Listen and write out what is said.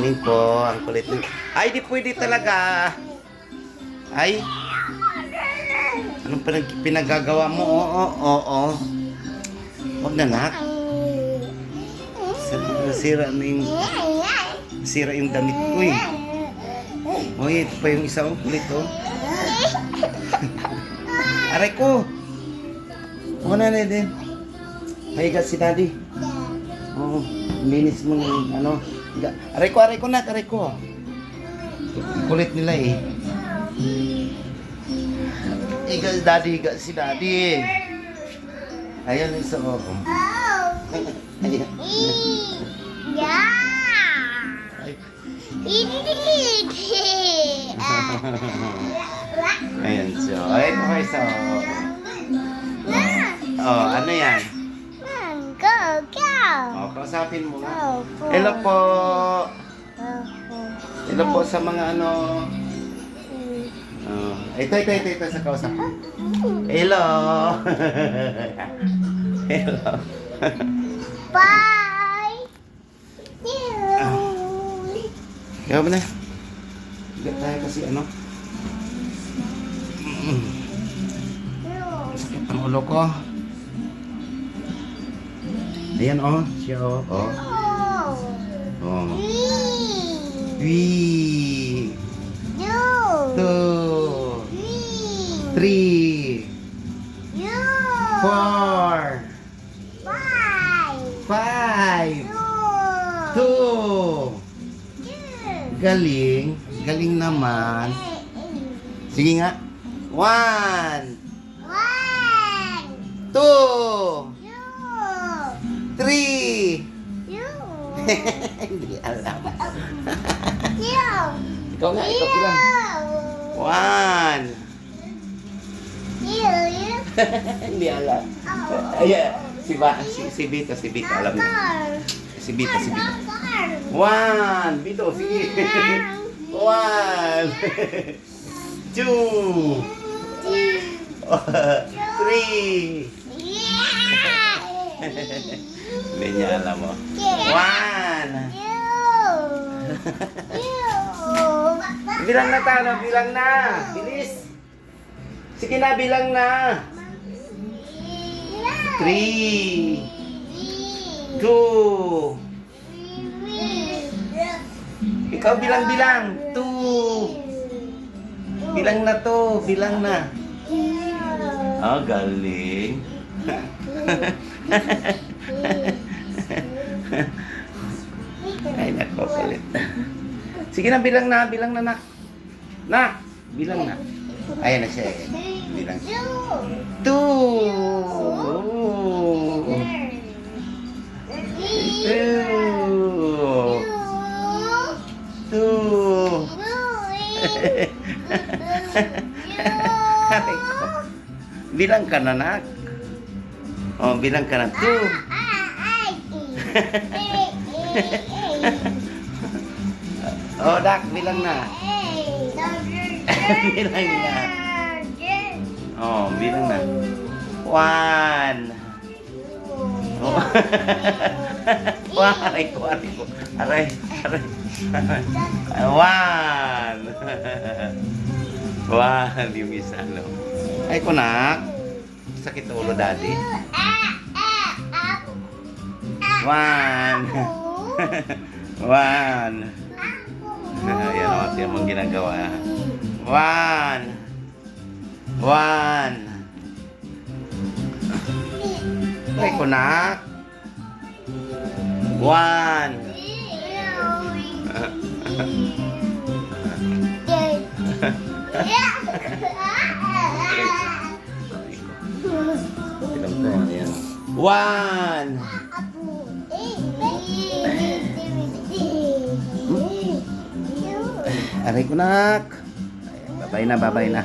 morning po. Ang kulit nyo. Ay, di pwede talaga. Ay. Anong pinagagawa mo? Oo. Huwag na, nak. Sira yung damit ko eh. Uy, ito pa yung isa kulit oh. Aray ko. Huwag na din. Mahigat si daddy. Oo, linis mo ng ano. Aray ko nak, aray ko. Kulit nila eh. Higa si daddy. Ayan isa oh. Ayan. Ayan so. Ay, ito kayo so. Oh, ano yan? Oh, kausapin mo nga. Hello po. Hello po sa mga ano. Oh, ito sa kausap. Hello. Hello. Bye. Kaya ba na? Higat tayo kasi ano. Sakit ang ulo ko. Ayan oh, siya oh. Oh. 3 2 3 4 5 2 Galing naman. Sige nga. 1 2 3 Hindi alam. Ikaw nga, ikaw bilang. 1 Hindi alam. Ayan, si Bita alam na. Si Bita. 1 Bito, sige. 1 2 3 Hindi niya alam mo. 1 Bilang na tayo, bilang na. Bilis. Sige na, bilang na. 3 2 Ikaw bilang. 2 Bilang na to, bilang na. Ah, galing. Ay, nako, palit. Sige na, bilang na, nak. Nak, bilang na. Ayan na siya. Bilang. 2 Bilang ka na, nak. Oh, bilang ka na. 2 Oh, dak, bilang na. Bilang na. Oh, bilang na. 1 Oh. Aray ko. Aray. 1 yung isa, no? Ay ko, nak. Sakit ulo, daddy. 1 Ayan o, ito yung ginagawa. 1 Ay ko, nak. 1 1 Aray ko, nak. Babay na.